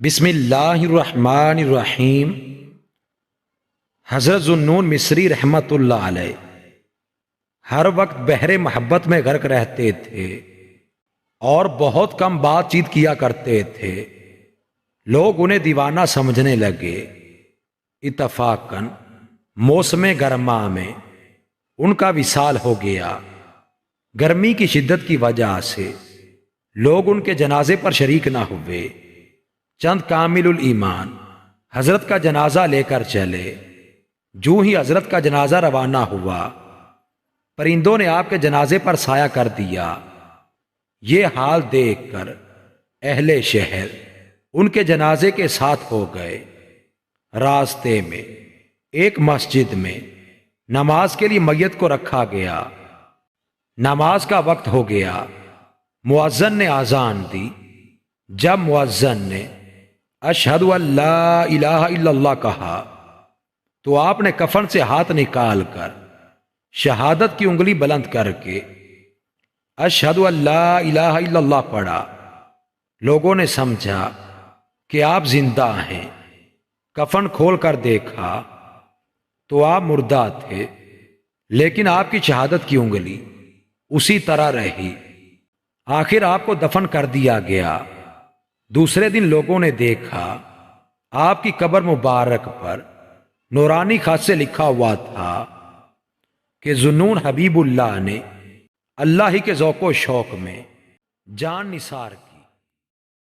بسم اللہ الرحمن الرحیم۔ حضرت ذوالنون مصری رحمۃ اللہ علیہ ہر وقت بحر محبت میں غرق رہتے تھے اور بہت کم بات چیت کیا کرتے تھے۔ لوگ انہیں دیوانہ سمجھنے لگے۔ اتفاقاً موسم گرما میں ان کا وصال ہو گیا۔ گرمی کی شدت کی وجہ سے لوگ ان کے جنازے پر شریک نہ ہوئے۔ چند کامل الایمان حضرت کا جنازہ لے کر چلے۔ جو ہی حضرت کا جنازہ روانہ ہوا، پرندوں نے آپ کے جنازے پر سایہ کر دیا۔ یہ حال دیکھ کر اہل شہر ان کے جنازے کے ساتھ ہو گئے۔ راستے میں ایک مسجد میں نماز کے لیے میت کو رکھا گیا۔ نماز کا وقت ہو گیا۔ مؤذن نے اذان دی۔ جب مؤذن نے اشہد ان لا الہ الا اللہ کہا تو آپ نے کفن سے ہاتھ نکال کر شہادت کی انگلی بلند کر کے اشہد ان لا الہ الا اللہ پڑھا۔ لوگوں نے سمجھا کہ آپ زندہ ہیں۔ کفن کھول کر دیکھا تو آپ مردہ تھے، لیکن آپ کی شہادت کی انگلی اسی طرح رہی۔ آخر آپ کو دفن کر دیا گیا۔ دوسرے دن لوگوں نے دیکھا آپ کی قبر مبارک پر نورانی خط سے لکھا ہوا تھا کہ ذوالنون حبیب اللہ نے اللہ ہی کے ذوق و شوق میں جان نثار کی۔